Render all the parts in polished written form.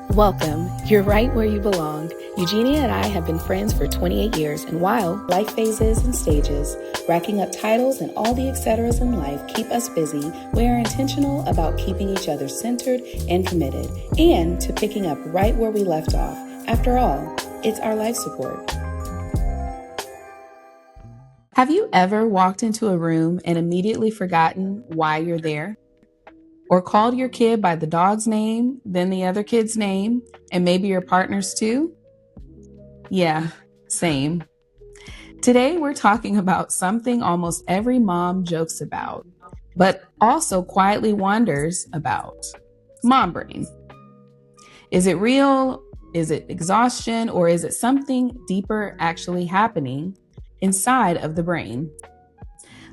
Welcome. You're right where you belong. Eugenia and I have been friends for 28 years, and while life phases and stages, racking up titles and all the etceteras in life keep us busy, we are intentional about keeping each other centered and committed, and to picking up right where we left off. After all, it's our life support. Have you ever walked into a room and immediately forgotten why you're there? Or called your kid by the dog's name, then the other kid's name, and maybe your partner's too? Yeah, same. Today we're talking about something almost every mom jokes about, but also quietly wonders about: mom brain. Is it real? Is it exhaustion? Or is it something deeper actually happening inside of the brain?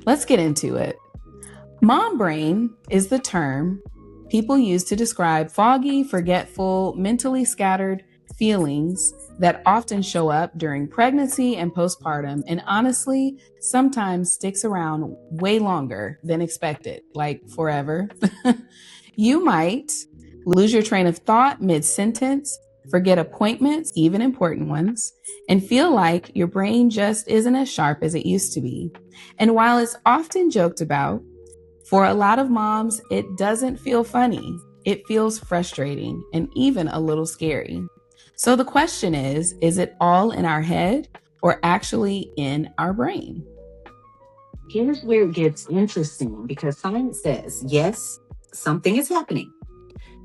Let's get into it. Mom brain is the term people use to describe foggy, forgetful, mentally scattered feelings that often show up during pregnancy and postpartum, and honestly, sometimes sticks around way longer than expected, like forever. You might lose your train of thought mid-sentence, forget appointments, even important ones, and feel like your brain just isn't as sharp as it used to be. And while it's often joked about, for a lot of moms, it doesn't feel funny. It feels frustrating and even a little scary. So the question is it all in our head or actually in our brain? Here's where it gets interesting because science says, yes, something is happening.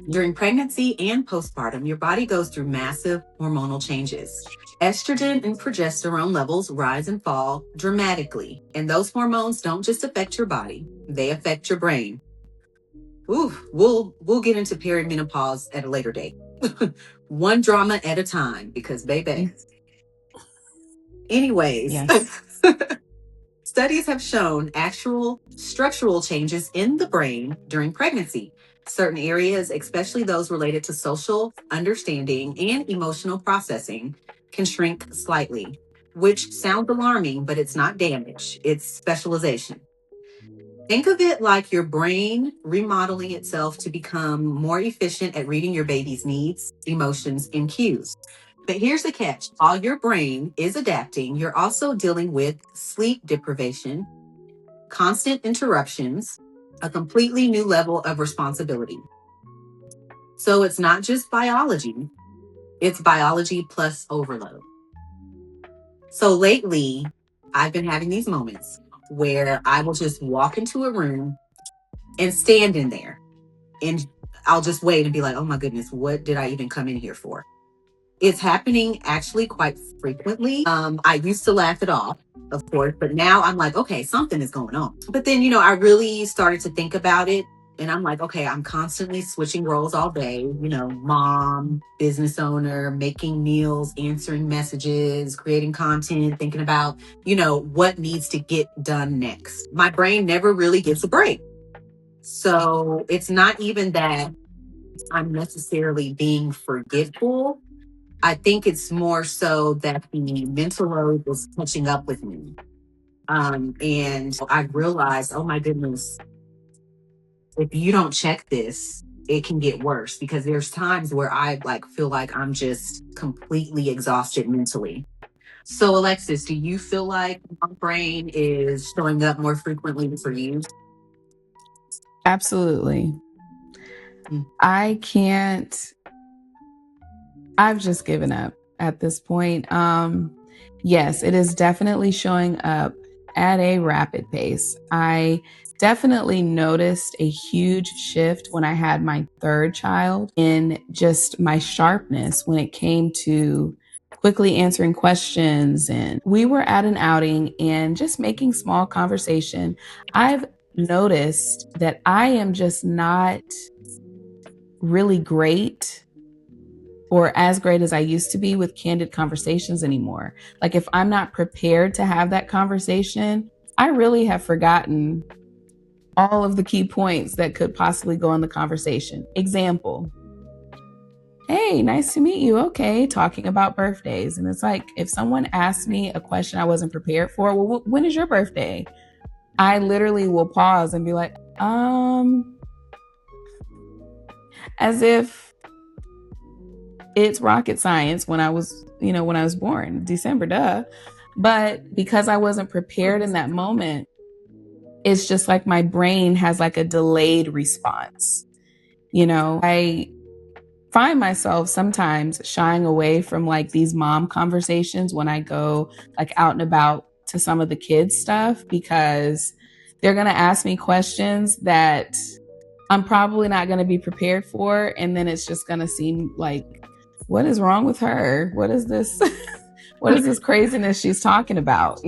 During pregnancy and postpartum, your body goes through massive hormonal changes. Estrogen and progesterone levels rise and fall dramatically. And those hormones don't just affect your body, they affect your brain. Ooh, we'll get into perimenopause at a later date. One drama at a time, because baby. Anyways, Yes. studies have shown actual structural changes in the brain during pregnancy. Certain areas, especially those related to social understanding and emotional processing, can shrink slightly, which sounds alarming, but it's not damage, it's specialization. Think of it like your brain remodeling itself to become more efficient at reading your baby's needs, emotions, and cues. But here's the catch: while your brain is adapting, you're also dealing with sleep deprivation, constant interruptions, a completely new level of responsibility. So it's not just biology, it's biology plus overload. So lately, I've been having these moments where I will just walk into a room and stand in there, and I'll just wait and be like, oh my goodness, what did I even come in here for? It's happening actually quite frequently. I used to laugh it off, of course, but now I'm like, okay, something is going on. But then, I really started to think about it. And I'm like, okay, I'm constantly switching roles all day, mom, business owner, making meals, answering messages, creating content, thinking about, what needs to get done next. My brain never really gets a break. So it's not even that I'm necessarily being forgetful. I think it's more so that the mental load was catching up with me. And I realized, oh my goodness, if you don't check this, it can get worse, because there's times where I feel like I'm just completely exhausted mentally. So Alexis, do you feel like my brain is showing up more frequently for you? Absolutely. Mm. I can't, I've just given up at this point. Yes, it is definitely showing up at a rapid pace. I definitely noticed a huge shift when I had my third child in just my sharpness when it came to quickly answering questions. And we were at an outing and just making small conversation. I've noticed that I am just not really great or as great as I used to be with candid conversations anymore. Like if I'm not prepared to have that conversation, I really have forgotten all of the key points that could possibly go in the conversation. Example: hey, nice to meet you. Okay, talking about birthdays. And it's like, if someone asks me a question I wasn't prepared for, well, when is your birthday? I literally will pause and be like, as if it's rocket science when I was, when I was born, December, duh. But because I wasn't prepared in that moment, it's just like my brain has like a delayed response. I find myself sometimes shying away from like these mom conversations when I go like out and about to some of the kids stuff, because they're going to ask me questions that I'm probably not going to be prepared for. And then it's just going to seem like, what is wrong with her? What is this? What is this craziness she's talking about?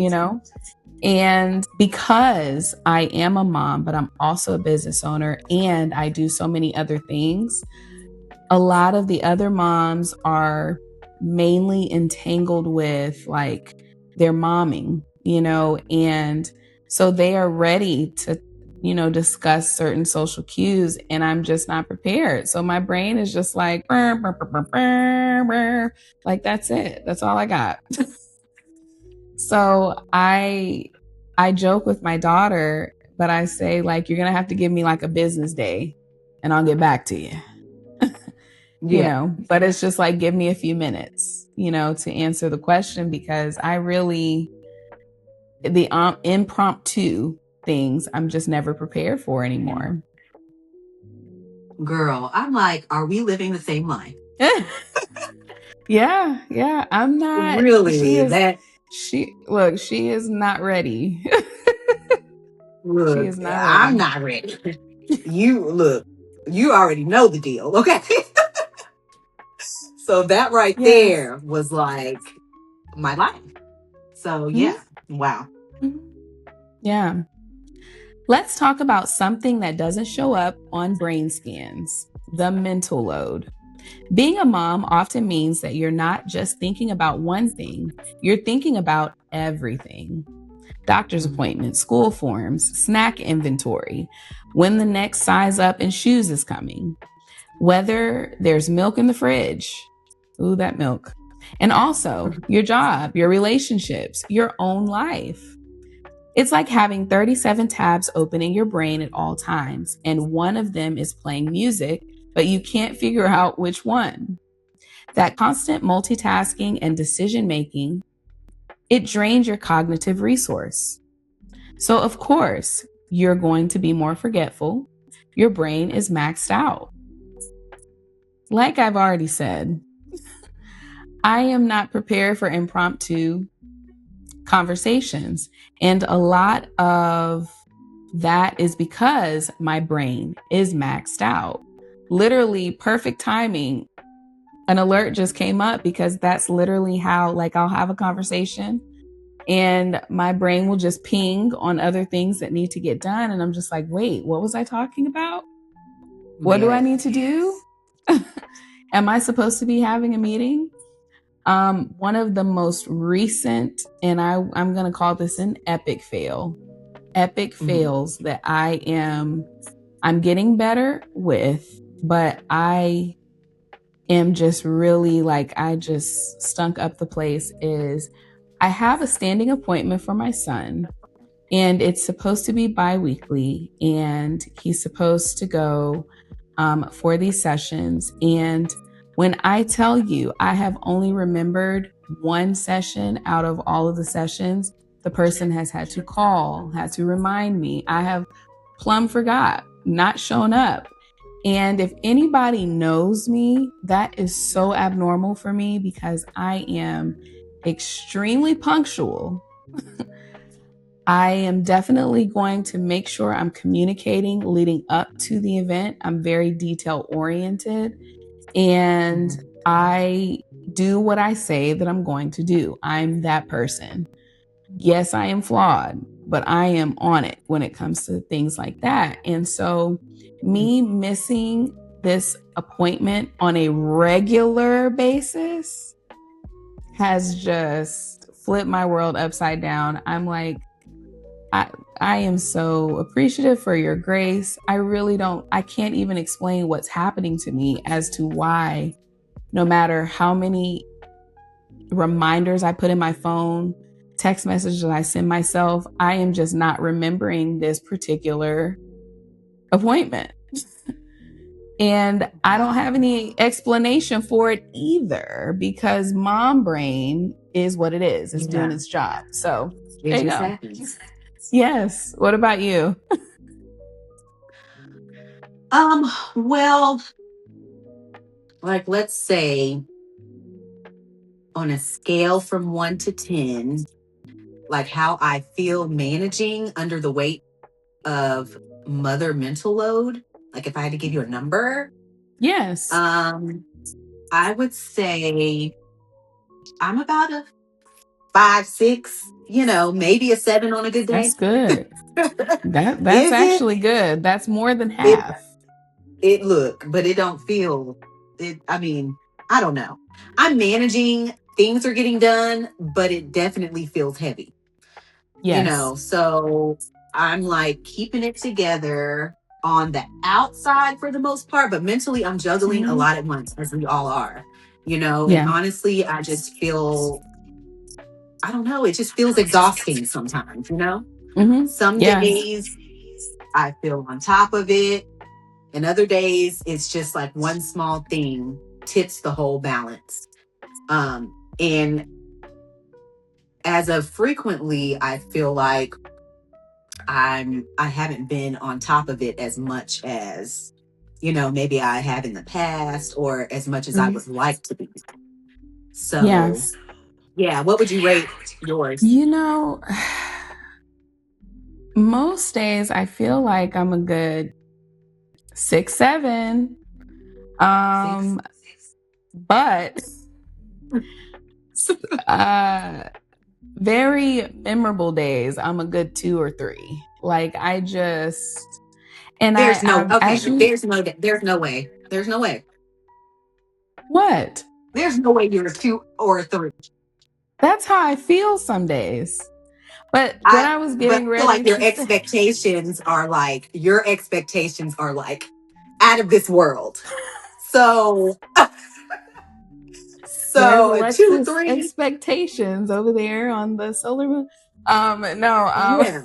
And because I am a mom, but I'm also a business owner and I do so many other things, a lot of the other moms are mainly entangled with like their momming, and so they are ready to, discuss certain social cues, and I'm just not prepared. So my brain is just like, burr, burr, burr, burr, burr, burr. Like that's it. That's all I got. So I joke with my daughter, but I say like, you're gonna have to give me like a business day, and I'll get back to you. But it's just like, give me a few minutes, to answer the question, because the impromptu things, I'm just never prepared for anymore. Girl, I'm like, are we living the same life? Yeah. I'm not Really? she is not ready. She Look, is not I'm ready. not ready. You already know the deal, okay? So that right Yes. there was like my life. So Mm-hmm. yeah, wow. Mm-hmm. Yeah. Let's talk about something that doesn't show up on brain scans: the mental load. Being a mom often means that you're not just thinking about one thing, you're thinking about everything: doctor's appointments, school forms, snack inventory, when the next size up in shoes is coming, whether there's milk in the fridge. Ooh, that milk. And also your job, your relationships, your own life. It's like having 37 tabs open in your brain at all times, and one of them is playing music, but you can't figure out which one. That constant multitasking and decision making, it drains your cognitive resource. So, of course, you're going to be more forgetful. Your brain is maxed out. Like I've already said, I am not prepared for impromptu conversations. And a lot of that is because my brain is maxed out. Literally, perfect timing. An alert just came up, because that's literally how, like, I'll have a conversation and my brain will just ping on other things that need to get done. And I'm just like, wait, what was I talking about? What do I need to do? Am I supposed to be having a meeting? One of the most recent, and I'm going to call this an epic fails that I'm getting better with, but I am just really like, I just stunk up the place, is I have a standing appointment for my son, and it's supposed to be bi-weekly, and he's supposed to go for these sessions. And when I tell you, I have only remembered one session out of all of the sessions, the person has had to call, had to remind me. I have plumb forgot, not shown up. And if anybody knows me, that is so abnormal for me, because I am extremely punctual. I am definitely going to make sure I'm communicating leading up to the event. I'm very detail oriented, and I do what I say that I'm going to do. I'm that person. Yes, I am flawed, but I am on it when it comes to things like that. And so me missing this appointment on a regular basis has just flipped my world upside down. I'm like, I am so appreciative for your grace. I can't even explain what's happening to me as to why, no matter how many reminders I put in my phone, text messages I send myself, I am just not remembering this particular appointment. And I don't have any explanation for it either because mom brain is what it is. It's doing Yeah. its job. So It there you just go. happens. Yes. What about you? Well, like let's say on a scale from 1 to 10, like how I feel managing under the weight of mother mental load. Like if I had to give you a number, Yes. um, I would say I'm about a 5, 6, maybe a 7 on a good day. That's good. That's Is it? actually good. That's more than It half. it look, but it don't feel it. I mean, I don't know. I'm managing, things are getting done, but it definitely feels heavy. Yes. So I'm like keeping it together on the outside for the most part, but mentally I'm juggling a Mhm. lot at once, as we all are, and Yeah. honestly, I just feel, I don't know, it just feels exhausting sometimes. Hmm. Some Yes. days I feel on top of it, and other days it's just like one small thing tips the whole balance. And as of frequently, I feel like I haven't been on top of it as much as, maybe I have in the past, or as much as I Mhm. would like to be. So Yes. yeah, what would you rate yours? You know, most days I feel like I'm a good 6, 7. 6? But uh very memorable days, I'm a good 2 or 3. Like I just and There's no, I okay, as you there's no way. There's no way. what? There's no way you're a 2 or a 3. That's how I feel some days. But what I I was but getting I feel ready like to say, your expectations are like out of this world. So there's so a two, Alexis three, expectations over there on the solar moon. No, yeah.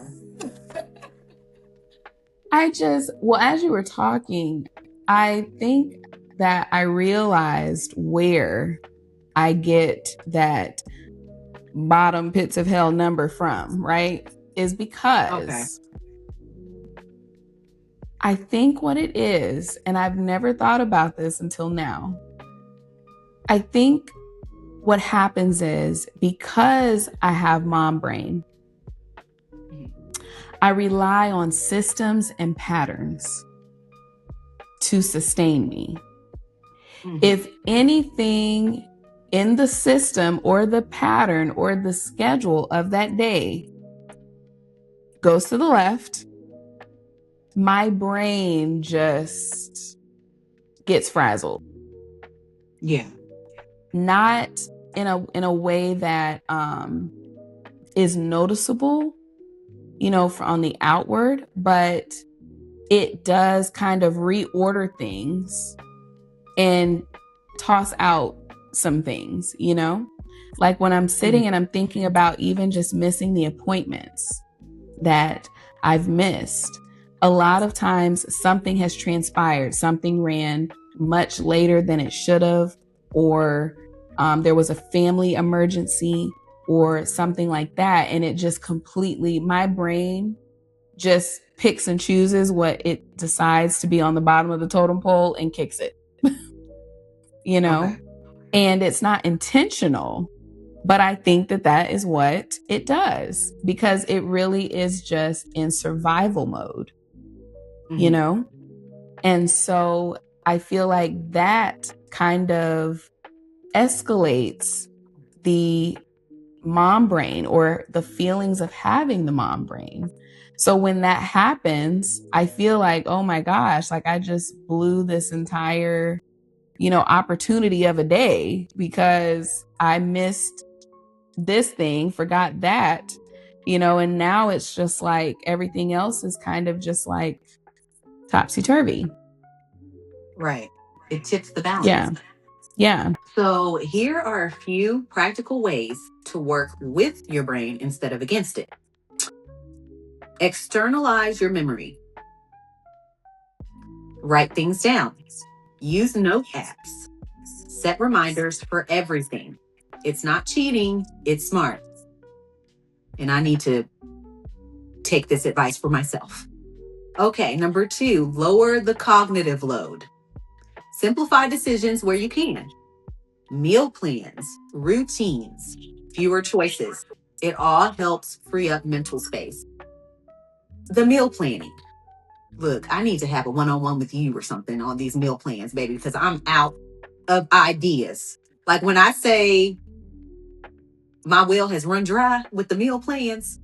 I just, well, as you were talking, I think that I realized where I get that bottom pits of hell number from, right? Is Okay. because I think what it is, and I've never thought about this until now. I think what happens is because I have mom brain, Mhm. I rely on systems and patterns to sustain me. Mhm. If anything in the system or the pattern or the schedule of that day goes to the left, my brain just gets frazzled. Yeah. Not in a way that is noticeable, on the outward, but it does kind of reorder things and toss out some things. Like when I'm Mhm. sitting and I'm thinking about even just missing the appointments that I've missed, a lot of times something has transpired, something ran much later than it should have, or there was a family emergency or something like that. And it just completely, my brain just picks and chooses what it decides to be on the bottom of the totem pole and kicks it, you know? Okay. And it's not intentional, but I think that that is what it does because it really is just in survival mode, you Mhm. know? And so I feel like that kind of escalates the mom brain or the feelings of having the mom brain. So when that happens, I feel like, oh my gosh, like I just blew this entire, opportunity of a day because I missed this thing, forgot that, and now it's just like everything else is kind of just like topsy turvy. Right. It tips the balance. Yeah. Yeah. So here are a few practical ways to work with your brain instead of against it. Externalize your memory. Write things down. Use note apps. Set reminders for everything. It's not cheating, it's smart. And I need to take this advice for myself. Okay, number 2, lower the cognitive load. Simplify decisions where you can. Meal plans, routines, fewer choices. It all helps free up mental space. The meal planning. Look, I need to have a one-on-one with you or something on these meal plans, baby, because I'm out of ideas. Like when I say my well has run dry with the meal plans,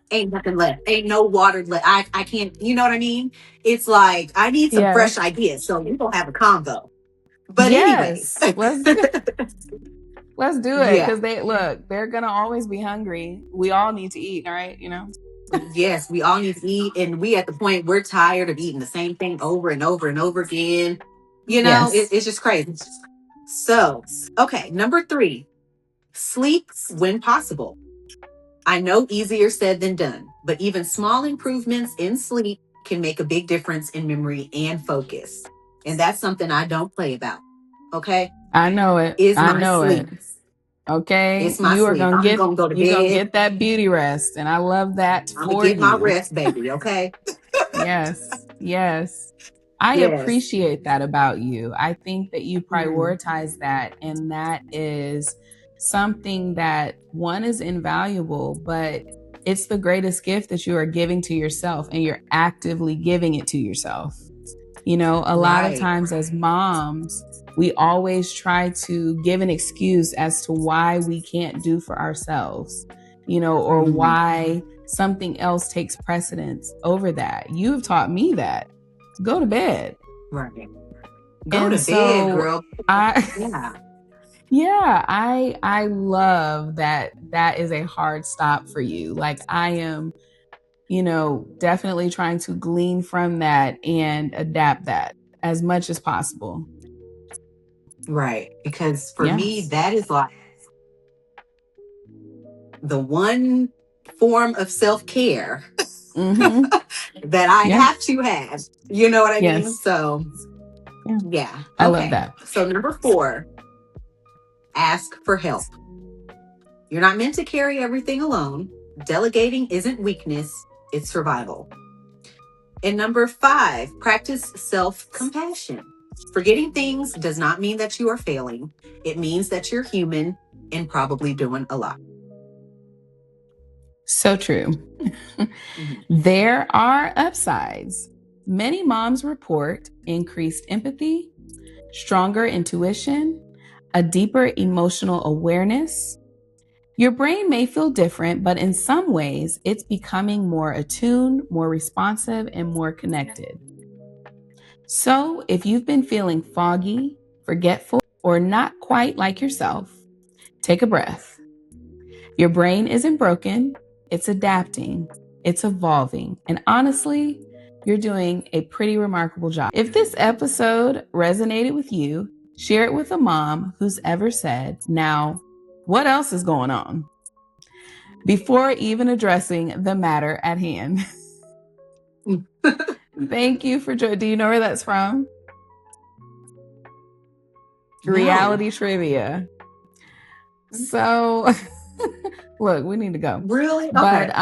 ain't nothing left. Ain't no water left. I can't, you know what I mean? It's like I need some fresh Yes. ideas. So we're gonna have a convo. But anyways, Yes. Let's do it. yeah. Cause they're gonna always be hungry. We all need to eat, right? Yes, we all need to eat, and we at the point we're tired of eating the same thing over and over and over again. Yes. It's just crazy. So, okay, number 3, sleep when possible. I know easier said than done, but even small improvements in sleep can make a big difference in memory and focus. And that's something I don't play about. Okay, I know it. is I my know it. sleep. Okay. It's my sleep. I'm gonna go to You're gonna bed. get that beauty rest. And I love that I'm gonna for get my you. rest, baby. Okay. Yes. Yes. I Yes. appreciate that about you. I think that you Mhm. prioritize that, and that is something that one is invaluable, but it's the greatest gift that you are giving to yourself, and you're actively giving it to yourself. A lot of Right. times as moms, we always try to give an excuse as to why we can't do for ourselves, or Mhm. why something else takes precedence over that. You've taught me that. Go to bed. Right. Go And to bed, so girl. I Yeah. yeah, I love that that is a hard stop for you. Like I am, definitely trying to glean from that and adapt that as much as possible. Right. Because for me, Yes. that is like the one form of self care Mhm. that I Yeah. have to have. You know what I mean? Yes. So, Yeah. yeah. I love Okay. that. So, number 4, ask for help. You're not meant to carry everything alone. Delegating isn't weakness, it's survival. And number 5, practice self compassion. Forgetting things does not mean that you are failing, it means that you're human and probably doing a lot. So true. Mhm. There are upsides. Many moms report increased empathy, stronger intuition, a deeper emotional awareness. Your brain may feel different, but in some ways, it's becoming more attuned, more responsive, and more connected. So, if you've been feeling foggy, forgetful, or not quite like yourself, take a breath. Your brain isn't broken, it's adapting, it's evolving, and honestly, you're doing a pretty remarkable job. If this episode resonated with you, share it with a mom who's ever said, "Now, what else is going on?" before even addressing the matter at hand. Thank you for do you know where that's from? No. Reality trivia. So look, we need to go. Really? Okay. But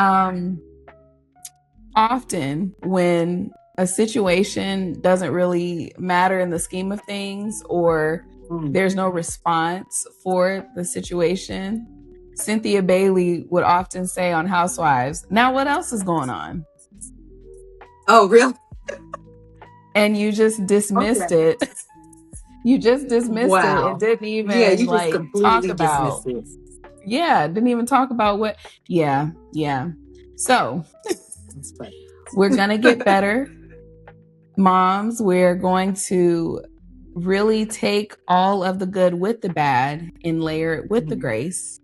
often when a situation doesn't really matter in the scheme of things, or Mm. there's no response for the situation, Cynthia Bailey would often say on Housewives, "Now what else is going on?" Oh, really? And you just dismissed Okay. it. You just dismissed it and Wow. didn't Yeah, even you just like talk completely about, dismissed it. yeah, didn't even talk about what, yeah, yeah. So That's funny. we're going to get better. Moms, we're going to really take all of the good with the bad and layer it with the Mhm. grace,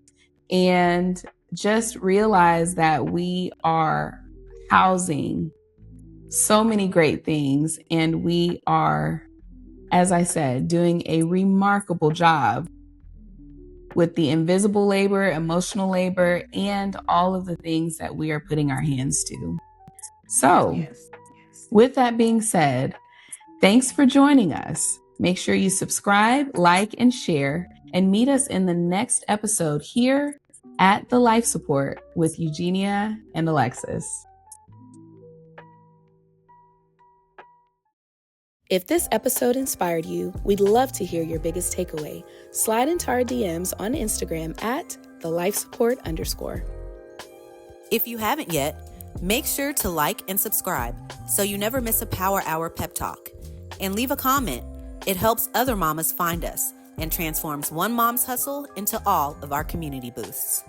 and just realize that we are housing so many great things, and we are, as I said, doing a remarkable job with the invisible labor, emotional labor, and all of the things that we are putting our hands to. So, Yes. With that being said, thanks for joining us. Make sure you subscribe, like, and share, and meet us in the next episode here at The Life Support with Eugenia and Alexis. If this episode inspired you, we'd love to hear your biggest takeaway. Slide into our DMs on Instagram at @thelifesupport_. If you haven't yet, make sure to like and subscribe so you never miss a Power Hour pep talk. And leave a comment. It helps other mamas find us and transforms one mom's hustle into all of our community boosts.